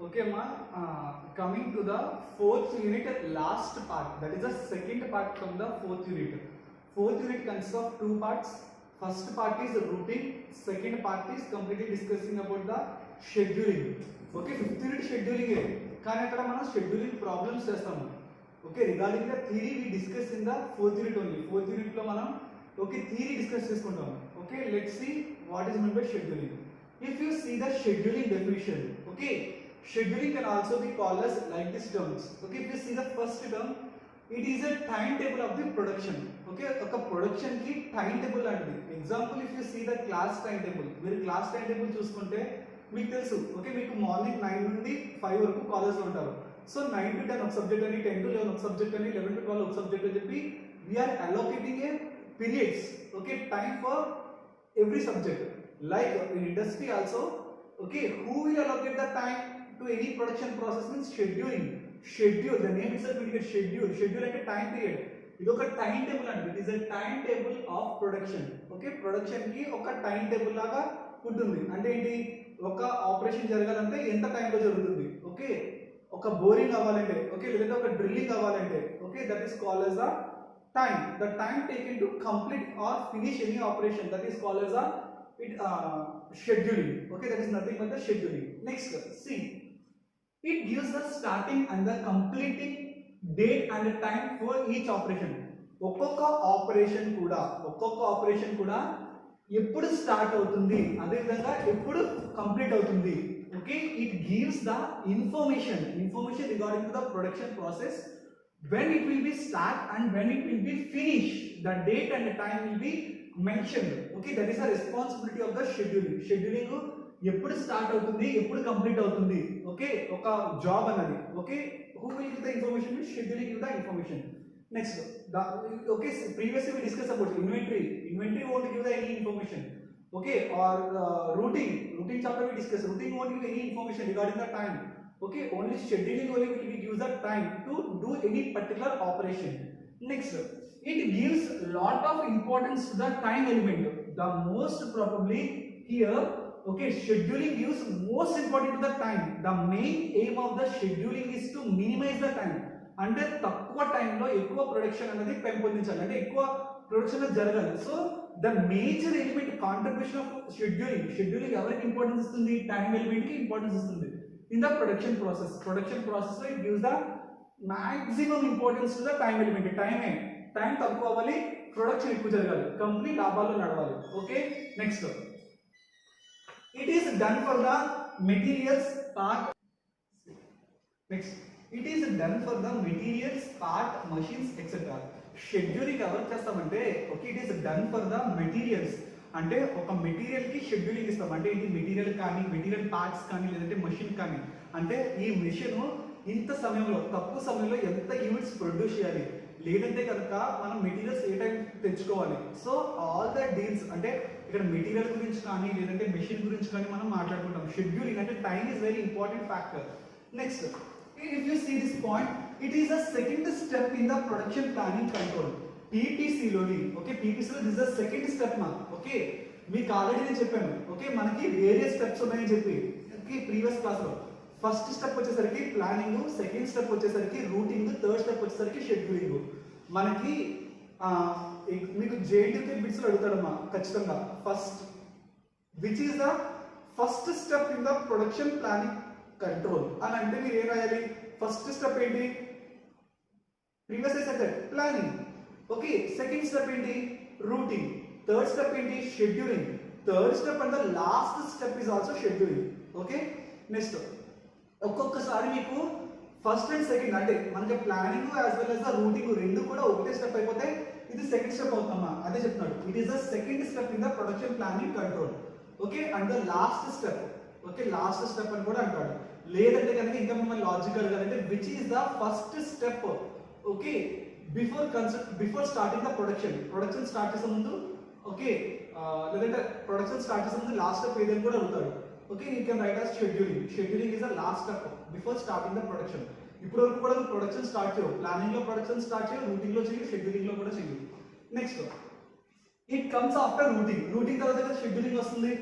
Okay, ma. Coming to the fourth unit, last part. That is the second part from the fourth unit. Fourth unit consists of two parts. First part is routing. Second part is completely discussing about the scheduling. Okay, fifth unit scheduling है. కానీ అక్కడ మనం scheduling problems చేస్తాము. Okay, regarding the theory we discuss in the fourth unit only. Fourth unit లో మనం okay theory discuss చేసుకుంటాము. Okay, let's see what is meant by scheduling. If you see the scheduling definition, okay, scheduling can also be called as like these terms. Okay, if you see the first term, it is a timetable of the production. Okay, ఒక production కి timetable లాంటిది. Example if you see the class timetable, మీరు class timetable చూసుకుంటే మీకు తెలుసు. Okay, మీకు morning 9 నుండి 5 వరకు కాలేజ్ లో ఉంటారు. సో 9 to 10 ఒక సబ్జెక్ట్ అని, 10 to 11 ఒక సబ్జెక్ట్ అని, 11 to 12 ఒక సబ్జెక్ట్ అని చెప్పి we are allocating a periods. Okay, time for every subject. Like in industry also, okay, who will allocate the time to any production process means scheduling. Schedule, the name itself indicates schedule. Schedule అంటే time period. ఇది ఒక time table అంటే it is a time table of production. Okay, production కి ఒక time table లాగా ఉంటుంది. అంటే ఏంటి, ఒక ఆపరేషన్ జరగాలంటే ఎంత టైంలో జరుగుతుంది. ఓకే, ఒక బోరింగ్ అవ్వాలంటే, ఓకే, లేదంటే ఒక డ్రిల్లింగ్ అవ్వాలంటే, okay, that is called as the time. The time taken to complete or finish any operation, that is called as scheduling. Okay, that is nothing but the scheduling. Next, see, it gives the starting and the completing date and the time for each operation. ఒక్కొక్క operation కూడా ఎప్పుడు start అవుతుంది, అదే విధంగా ఎప్పుడు complete అవుతుంది. Okay, it gives the information regarding to the production process, when it will be start and when it will be finish. The date and the time will be mentioned. Okay, that is the responsibility of the scheduling. ఎప్పుడు start అవుతుంది, ఎప్పుడు complete అవుతుంది. Okay, ఒక job అన్నది. Okay, who will give the information, scheduling give the information. Next, okay, previously we discuss about inventory won't give the any information. Okay, or routing chapter we discuss, routing won't give any information regarding the time. Okay, only scheduling only will give the time to do any particular operation. Next, it gives lot of importance to the time element. The most probably here, okay, scheduling gives most important to the time. The main aim of the scheduling is to minimize the time. అంటే తక్కువ టైంలో ఎక్కువ production అనేది పెంపొందించాలి, అంటే ఎక్కువ production జరగాలి. So the major element contribution of scheduling ఎవరికి importance ఇస్తుంది, టైం ఎలిమెంట్ కి ఇంపార్టెన్స్ ఇస్తుంది. In the production process it gives the maximum importance to the time element. Time తక్కువ అవ్వాలి, ప్రొడక్షన్ ఎక్కువ జరగాలి, కంపెనీ లాభాల్లో నడవాలి. Okay, next, it is done for the materials part. Next, it is done for the materials part, machines etc. Scheduling ఎవరు చేస్తామంటే, okay, it is done for the materials. అంటే ఒక మెటీరియల్ కి షెడ్యూలింగ్ ఇస్తాం. అంటే ఇది మెటీరియల్ కానీ, మెటీరియల్ పార్ట్స్ కానీ, లేదంటే మెషిన్ కానీ. అంటే ఈ మెషిన్ ఇంత సమయంలో, తక్కువ సమయంలో ఎంత యూనిట్స్ ప్రొడ్యూస్ చేయాలి, లేదంటే కనుక మనం మెటీరియల్స్ ఏ టైం తెచ్చుకోవాలి. సో ఆల్ ద డీల్స్, అంటే ఇక్కడ మెటీరియల్ గురించి కానీ, లేదంటే మెషిన్ గురించి కానీ మనం మాట్లాడుకుంటాం. షెడ్యూలింగ్ అంటే time is very important factor. Next, if you see this point, it is the second step in the production planning control. పీపీసీలోని, ఓకే, పీపీసీలో దిస్ ద సెకండ్ స్టెప్ మా. ఓకే, మీకు ఆల్రెడీ నేను చెప్పాను. ఓకే, మనకి వేరియస్ స్టెప్స్ ఉన్నాయని చెప్పి, okay, previous క్లాస్లో. ఫస్ట్ స్టెప్ వచ్చేసరికి ప్లానింగ్, సెకండ్ స్టెప్ వచ్చేసరికి రూటింగ్, థర్డ్ స్టెప్ వచ్చేసరికి షెడ్యూలింగ్. మనకి మీకు జేఎన్టీకే బిట్స్లో అడుగుతాడమ్మా ఖచ్చితంగా. First, which is the first step in the production planning control అని అంటే మీరు ఏం రాయాలి? ఫస్ట్ స్టెప్ ఏంటి? ప్రీవియస్ అయితే ప్లానింగ్. ఓకే, సెకండ్ స్టెప్ ఏంటి? రూటింగ్. థర్డ్ స్టెప్ ఏంటి? Scheduling. Third step and the last step is also scheduling. Okay, next, ఒక్కొక్కసారి మీకు ఫస్ట్ అండ్ సెకండ్ అంటే మనకి planning as well as the routing రెండు కూడా ఒకటే స్టెప్ అయిపోతే ఇది సెకండ్ స్టెప్ అవుతుందమ్మా. అదే చెప్తున్నాడు, it is the second step in the production planning control. Okay, and the last step. Okay, last step అని కూడా అంటాడు. లేదంటే కనుక ఇంకా మిమ్మల్ని లాజికల్ గా అంటే which is the first step. Okay, before starting the production start చేసే ముందు, ఓకే, లేదంటే ప్రొడక్షన్ స్టార్ట్ చేసే ముందు లాస్ట్ స్టెప్ ఏదైనా కూడా అడుగుతాడు. Okay, you can write as scheduling is the last step before starting the production. ఇప్పుడు వరకు కూడా ప్రొడక్షన్ స్టార్ట్ చేయవు, ప్లానింగ్ లో ప్రొడక్షన్ స్టార్ట్ చేయవు, రూటింగ్ లో చేయవు, షెడ్యూలింగ్ లో కూడా చేయవు. Next, it comes after routing తర్వాత కదా షెడ్యూలింగ్ వస్తుంది.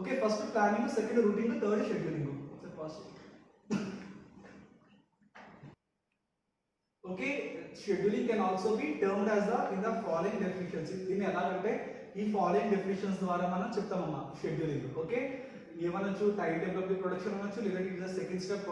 Okay, first planning, second routing, third scheduling. First okay scheduling can also be termed as the in the following definitions. దీన్ని ఎలాగంటే ఈ ఫాలోయింగ్ డెఫినిషన్స్ ద్వారా మనం చెప్తామమ్మా షెడ్యూలింగ్. ఓకే ఏమనొచ్చు time table of the production అనొచ్చు, లేదంటే it is the second step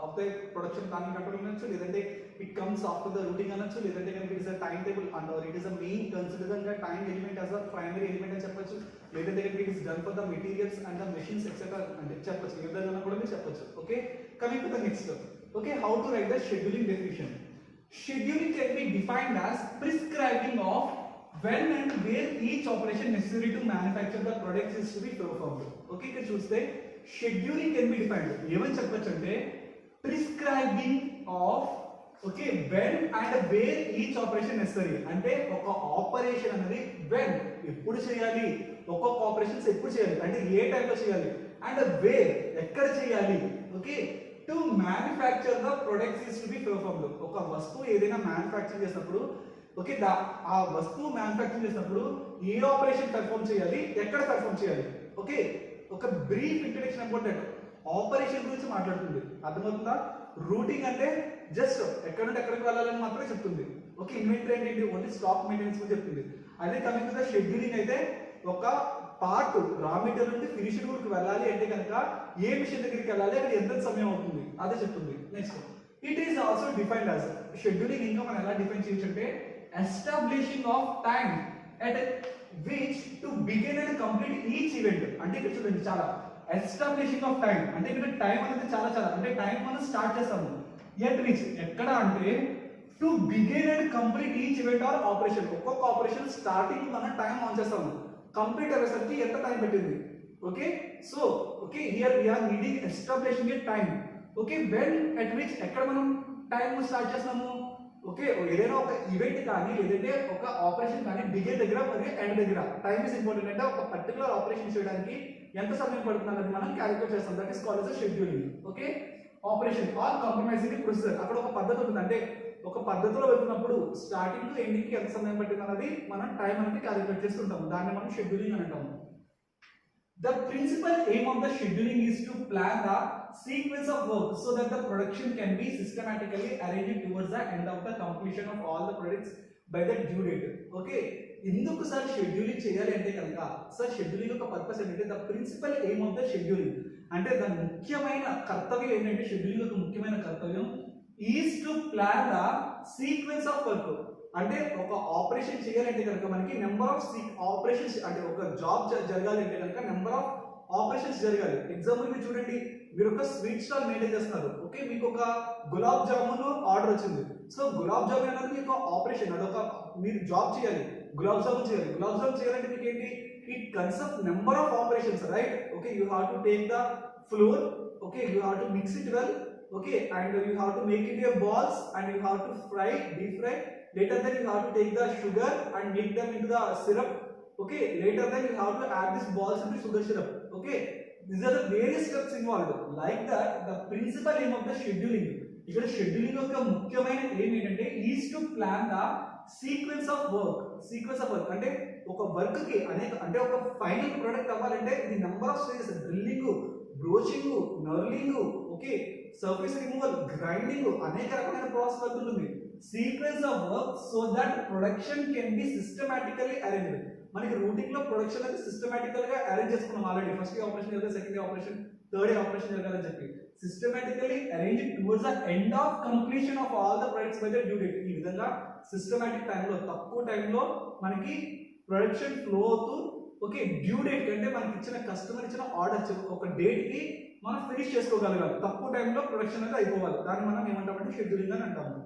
of the production planning control అనొచ్చు, లేదంటే it comes after the routing అనొచ్చు, లేదంటే కనుక it is the time table and it is the main consider the time element as the primary element అని చెప్పొచ్చు, లేదంటే కనుక it is done for the materials and the machines etcetera అంటే చెప్పొచ్చు. ఏ విధంగా కూడా మీరు చెప్పొచ్చు. Okay coming to the next. Okay how to right the scheduling definition. Scheduling can be defined as prescribing of when and where each operation necessary to manufacture the products is to be performed. Okay, ఇక్కడ చూస్తే scheduling can be defined ఏమని చెప్పొచ్చు అంటే prescribing of okay when and where each operation necessary అంటే ఒక operation అనేది when ఎప్పుడు చేయాలి, ఒక్కొక్క ఆపరేషన్స్ ఎప్పుడు చేయాలి అంటే ఏ టైంలో చేయాలి, అండ్ వేర్ ఎక్కడ చేయాలి. Okay to manufacture the products is to be performed. ఒక వస్తువు ఏదైనా మ్యానుఫ్యాక్చర్ చేసినప్పుడు ఓకే ఆ వస్తువు మ్యానుఫ్యాక్చర్ చేసినప్పుడు ఏ ఆపరేషన్ పెర్ఫార్మ్ చేయాలి, ఎక్కడ పెర్ఫార్మ్ చేయాలి. ఓకే ఒక బ్రీఫ్ ఇంట్రడక్షన్ ఇంపార్టెంట్. ఆపరేషన్ గురించి మాట్లాడుతుంది, అర్థమవుతుందా. రూటింగ్ అంటే జస్ట్ ఎక్కడ నుండి ఎక్కడికి వెళ్ళాలని మాత్రమే చెప్తుంది. ఓకే ఇన్వెంటరీ అంటే ఏంటి, ఓన్లీ స్టాక్ మెయింటెనెన్స్ గురించి చెప్తుంది. అదే కమింగ్ టు ద షెడ్యూలింగ్ అయితే ఒక పార్ట్ రా మెటీరియల్ నుండి ఫినిష్డ్ గుడ్కి వెళ్ళాలి అంటే కనుక ఏ మిషన్ దగ్గరికి వెళ్ళాలి, అక్కడ ఎంత సమయం అవుతుంది అదే చెప్తుంది. Next it is also defined as scheduling. ఇంకా మనం ఎలా డిఫైన్ చేయొచ్చు అంటే establishing of time at which to begin and complete each event. అంటే ఇక్కడ చూడండి చాలా ఎస్టాబ్లిషింగ్ ఆఫ్ టైం అంటే ఇక్కడ టైం అనేది చాలా అంటే టైం మనం స్టార్ట్ చేస్తాము ఎట్ విచ్ ఎక్కడ అంటే to begin and complete each event or operation. ఒక్కొక్క ఆపరేషన్ స్టార్టింగ్ మనం టైం ఆన్ చేస్తాము, కంప్లీట్ అయ్యేసరికి ఎంత టైం పట్టింది. Okay so okay here we are needing establishing a time. Okay when at which ఎక్కడ మనం టైం స్టార్ట్ చేస్తాము. ఓకే ఏదైనా ఒక ఈవెంట్ కానీ లేదంటే ఒక ఆపరేషన్ కానీ బిగిన్ దగ్గర మరియు ఎండ్ దగ్గర టైం ఇస్ ఇంపార్టెంట్. అంటే ఒక పర్టికులర్ ఆపరేషన్ చేయడానికి ఎంత సమయం పడుతుంది అన్నది మనం క్యాలిక్యులేట్ చేస్తాం. That is called as scheduling. Okay operation are compromising procedure. అక్కడ ఒక పద్ధతి ఉంటుంది, అంటే ఒక పద్ధతిలో వెళ్తున్నప్పుడు స్టార్టింగ్ టు ఎండింగ్ కి ఎంత సమయం పట్టింది అన్నది మనం టైం అనేది క్యాలిక్యులేట్ చేస్తుంటాం. దాన్ని మనం షెడ్యూలింగ్ అని అంటాము. The principal aim of the scheduling is to plan the sequence of work so that the production can be systematically arranged towards the end of the completion of all the products by the due date. Okay ఎందుకు sir scheduling చేయాలి అంటే కనుక sir scheduling యొక్క purpose ఏంటంటే the principal aim of the scheduling అంటే దాని ముఖ్యమైన కర్తవ్యం ఏంటంటే షెడ్యూలింగ్ యొక్క ముఖ్యమైన కర్తవ్యం is to plan the sequence of work. అంటే ఒక ఆపరేషన్ చేయాలంటే కనుక మనకి నెంబర్ ఆఫ్ ఆపరేషన్స్ అంటే ఒక జాబ్ జరగాలి అంటే కనుక నెంబర్ ఆఫ్ ఆపరేషన్స్ జరగాలి. ఎగ్జాంపుల్ మీరు చూడండి, మీరు ఒక స్వీట్ స్టాల్ మెయింటైన్ చేస్తున్నారు. ఓకే మీకు ఒక గులాబ్ జామున్ ఆర్డర్ వచ్చింది. సో గులాబ్ జామున్ అనేది మీకు ఆపరేషన్, అదొక మీరు జాబ్ చేయాలి, గులాబ్ జామున్ చేయాలి. గులాబ్ జామున్ చేయాలంటే మీకు ఏంటి, it concept number of operations right. Okay you have to take the floor, okay you have to mix it well, okay and you have to make it a balls and you have to fry, deep fry. Later then you have to take the sugar and make them into the syrup. Okay later then you have to add these balls into sugar syrup. Okay these are the various steps involved. Like that the principal aim of the scheduling, ఇక్కడ scheduling యొక్క ముఖ్యమైన aim ఏంటంటే is to plan the sequence of work. అంటే ఒక work కి అనేక అంటే ఒక ఫైనల్ ప్రొడక్ట్ అవ్వాలంటే ఇది number of stages, drilling, broaching, knurling, okay surface removal, grinding, అనేక రకమైన ప్రాసెస్ అవుతుంది. Sequence of work so that production can be systematically arranged. మనకి రూటింగ్ లో ప్రొడక్షన్ అనేది సిస్టమాటికల్ గా అరేంజ్ చేసుకున్నాం ఆల్రెడీ. ఫస్ట్ ఆపరేషన్ జరగాలి, సెకండ్ ఆపరేషన్, థర్డ్ ఆపరేషన్ జరగాలని చెప్పి systematically arrange towards the end of completion of all the products by the due date. ఈ విధంగా సిస్టమాటిక్ టైంలో తక్కువ టైంలో మనకి ప్రొడక్షన్ ఫ్లో అవుతూ ఓకే డ్యూ డేట్ అంటే మనకి ఇచ్చిన కస్టమర్ ఇచ్చిన ఆర్డర్ ఒక డేట్ కి మనం ఫినిష్ చేసుకోగలగాలి, తక్కువ టైంలో ప్రొడక్షన్ అనేది అయిపోవాలి. దాన్ని మనం ఏమంటామంటే షెడ్యూలింగ్ అని అంటాము.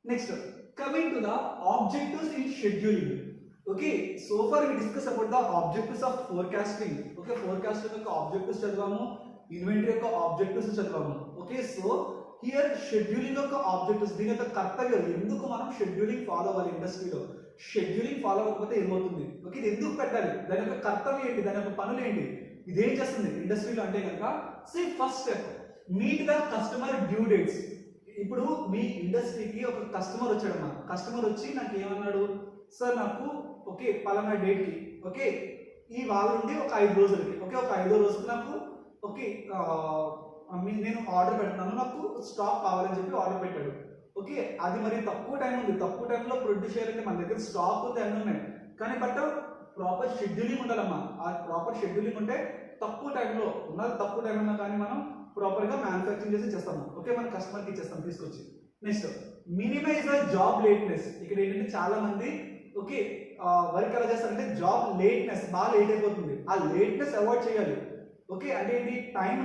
Next coming to the objectives in scheduling. Okay so far we discuss about the objectives of forecasting. Okay forecasting యొక్క ఆబ్జెక్టివ్స్ చదివాము, ఇన్వెంటరీ యొక్క ఆబ్జెక్టివ్స్ చదివాము. ఓకే సో హియర్ షెడ్యూలింగ్ యొక్క ఆబ్జెక్టివ్స్, దీని యొక్క కర్తవ్యం, ఎందుకు మనం షెడ్యూలింగ్ ఫాలో అవ్వాలి ఇండస్ట్రీలో, షెడ్యూలింగ్ ఫాలో అవ్వకపోతే ఏమవుతుంది, ఓకే ఇది ఎందుకు పెట్టాలి, దాని యొక్క కర్తవ్యం ఏంటి, దాని యొక్క పనులు ఏంటి, ఇదేం చేస్తుంది ఇండస్ట్రీలో అంటే కనుక see first step meet the customer due dates. ఇప్పుడు మీ ఇండస్ట్రీకి ఒక కస్టమర్ వచ్చాడమ్మా, కస్టమర్ వచ్చి నాకు ఏమన్నాడు, సార్ నాకు ఓకే పలానా డేట్కి ఓకే ఈ వాళ్ళ నుండి ఒక 5 రోజులకి ఓకే ఒక 5వ రోజుకి నాకు ఓకే నేను ఆర్డర్ పెడుతున్నాను, నాకు స్టాక్ కావాలని చెప్పి ఆర్డర్ పెట్టాడు. ఓకే, అది మరి తక్కువ టైం ఉంది, తక్కువ టైంలో ప్రొడ్యూస్ చేయాలంటే మన దగ్గర స్టాక్ ఉంది అన్నీ ఉన్నాయి, కానీ బట్ ప్రాపర్ షెడ్యూలింగ్ ఉండాలమ్మా. ఆ ప్రాపర్ షెడ్యూలింగ్ ఉంటే తక్కువ టైంలో ఉన్నది, తక్కువ టైం ఉన్నా కానీ మనం ప్రాపర్గా మ్యానుఫ్యాక్చరింగ్ చేసి చేస్తాము. ఓకే, మన కస్టమర్కి ఇచ్చేస్తాం తీసుకొచ్చి. Next minimise the job lateness. ఇక్కడ ఏంటంటే చాలా మంది ఓకే వర్క్ ఎలా చేస్తారంటే జాబ్ లేట్నెస్, బాగా లేట్ అయిపోతుంది, ఆ లేట్నెస్ అవాయిడ్ చేయాలి. ఓకే, అంటే ఇది టైం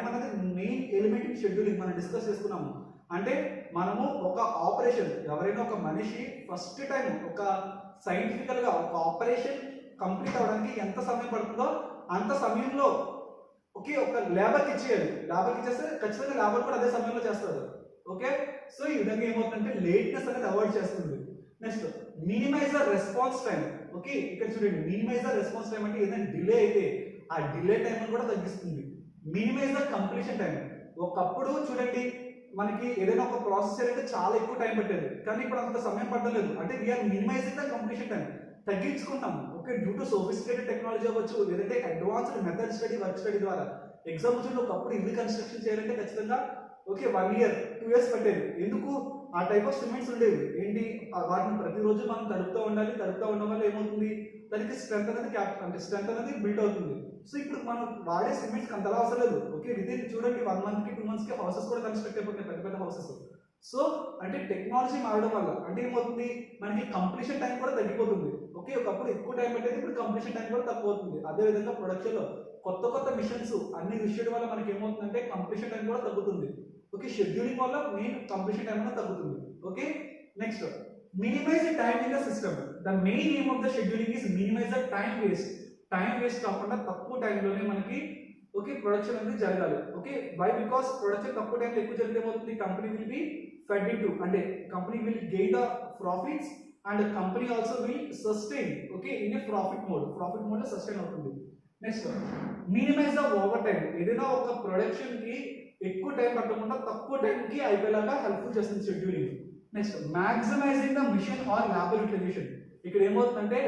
అనేది మెయిన్ ఎలిమెంట్ ఇన్ షెడ్యూలింగ్ మనం డిస్కస్ చేసుకున్నాము. అంటే మనము ఒక ఆపరేషన్, ఎవరైనా ఒక మనిషి ఫస్ట్ టైం ఒక సైంటిఫికల్గా ఒక ఆపరేషన్ కంప్లీట్ అవ్వడానికి ఎంత సమయం పడుతుందో అంత సమయంలో ఓకే ఒక లేబర్కి ఇచ్చేయాలి. లేబర్కి ఇచ్చేస్తే ఖచ్చితంగా లేబర్ కూడా అదే సమయంలో చేస్తారు. ఓకే, సో ఈ విధంగా ఏమవుతుందంటే లేట్నెస్ అనేది అవాయిడ్ చేస్తుంది. Next minimise the response time. Okay, ఇక్కడ చూడండి, మినిమైజ్ ద రెస్పాన్స్ టైం అంటే ఏదైనా డిలే అయితే ఆ డిలే టైం కూడా తగ్గిస్తుంది. Minimise the completion time. ఒకప్పుడు చూడండి మనకి ఏదైనా ఒక ప్రాసెస్ చేయాలంటే చాలా ఎక్కువ టైం పట్టేది, కానీ ఇప్పుడు అంత సమయం పట్టలేదు. అంటే we are minimising the completion time, తగ్గించుకుంటాము. Okay, due to sophisticated technology అవ్వచ్చు, లేదంటే advanced method study, work study ద్వారా. ఎగ్జాంపుల్ ఒకప్పుడు ఇల్లు కన్స్ట్రక్షన్ చేయాలంటే ఖచ్చితంగా ఓకే 1 year 2 years పట్టేది. ఎందుకు? ఆ టైప్ ఆఫ్ సిమెంట్స్ ఉండేవి. ఏంటి, వాటిని ప్రతిరోజు మనం తడుపుతూ ఉండాలి. తడుపుతూ ఉండడం వల్ల ఏమవుతుంది, దానికి స్ట్రెంత్ అనేది స్ట్రెంత్ అనేది బిల్డ్ అవుతుంది. సో ఇప్పుడు మనం వాడే సిమెంట్స్ అంతలా అవసరం లేదు. ఓకే, విదిన్ చూడండి 1 month కి 2 months కి హౌసెస్ కూడా కన్స్ట్రక్ట్ అయిపోతాయి, పెద్ద పెద్ద హౌసెస్. సో అంటే టెక్నాలజీ మారడం వల్ల అంటే ఏమవుతుంది, మనకి కంప్లీషన్ టైం కూడా తగ్గిపోతుంది. ఓకే, ఒకప్పుడు ఎక్కువ టైం పెట్టేది, ఇప్పుడు కంప్లీషన్ టైం కూడా తక్కువ అవుతుంది. అదేవిధంగా ప్రొడక్షన్లో కొత్త మిషన్స్ అన్ని విషయాల వల్ల మనకి ఏమవుతుందంటే కంప్లీషన్ టైం కూడా తగ్గుతుంది. ఓకే, షెడ్యూలింగ్ వల్ల మెయిన్ కంప్లీషన్ టైం అనేది తగ్గుతుంది. Okay, next minimise the time in the system. The main aim of the scheduling is minimize the time waste. Time waste కాకుండా తక్కువ టైంలోనే మనకి ఓకే ప్రొడక్షన్ అనేది జరగాలి. Okay, why? బికాస్ ప్రొడక్షన్ తక్కువ టైంలో ఎక్కువ జరిగితే ఏమవుతుంది, company will be fed in to, అంటే company will gain the profits and company also will sustain okay in a profit mode లో సస్టైన్ అవుతుంది. Next minimise the over time. ఏదైనా ఒక ప్రొడక్షన్ కి ఎక్కువ టైం పట్టకుండా తక్కువ టైంకి అయిపోయేలాగా హెల్ప్ఫుల్ చేస్తుంది షెడ్యూలింగ్. Next maximising the machine or labour utilisation. ఇక్కడ ఏమవుతుందంటే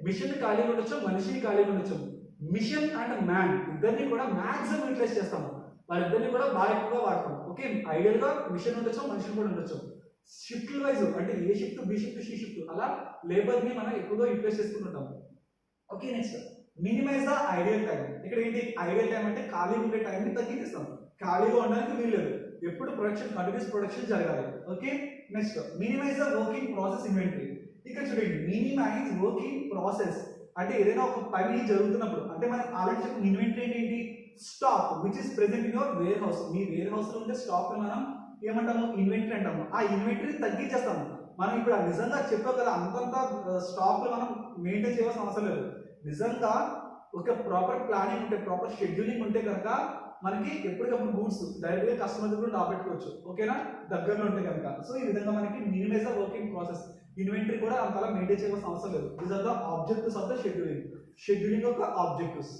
మిషన్ ఖాళీగా ఉండొచ్చు, మనిషి ఖాళీగా ఉండొచ్చు. మిషన్ అండ్ మ్యాన్ ఇద్దరిని కూడా మాక్సిమం యూటిలైజ్ చేస్తాము, వాళ్ళిద్దరిని కూడా బాగా ఎక్కువగా వాడతాం. ఓకే, ఐడియల్ గా మిషన్ ఉండొచ్చు, మనిషిని కూడా ఉండొచ్చు. షిఫ్ట్ వైజ్ అంటే A shift, B shift, C shift, అలా లేబర్ ని మనం ఎక్కువగా యూటిలైజ్ చేసుకుంటుంటాం. Okay, next minimise the ideal time. ఇక్కడ ఏంటి ఐడియల్ టైం అంటే ఖాళీ ఉండే టైంని తగ్గించేస్తాం, ఖాళీగా ఉండడానికి వీల్లేదు, ఎప్పుడు ప్రొడక్షన్ కంటిన్యూస్ ప్రొడక్షన్ జరగాలి. Okay, next minimise the working process inventory. ఇక్కడ చూడండి, మినిమైజ్ వర్కింగ్ ప్రాసెస్ అంటే ఏదైనా ఒక పని జరుగుతున్నప్పుడు, అంటే మనం ఆల్రెడీ చెప్పిన ఇన్వెంటరీ ఏంటి, stock which is present in your warehouse. మీ వేర్ హౌస్ లో ఉండే స్టాక్ మనం ఏమంటాము, ఇన్వెంటరీ అంటాము. ఆ ఇన్వెంటరీ తగ్గించేస్తాము. మనం ఇప్పుడు నిజంగా చెప్పాం కదా, అంతంత స్టాక్ మనం మెయింటైన్ చేయాల్సిన అవసరం లేదు. నిజంగా ఒక ప్రాపర్ ప్లానింగ్ ఉంటే, ప్రాపర్ షెడ్యూలింగ్ ఉంటే కనుక మనకి ఎప్పటికప్పుడు గూడ్స్ డైరెక్ట్ గా కస్టమర్ దగ్గర రాబెట్టుకోవచ్చు. ఓకేనా, దగ్గరలో ఉంటే కనుక. సో ఈ విధంగా మనకి minimize the working process, inventory కూడా అంతలా మెయింటైన్ చేయాల్సిన అవసరం లేదు. These are the objectives of the scheduling. Scheduling యొక్క ఆబ్జెక్టివ్స్.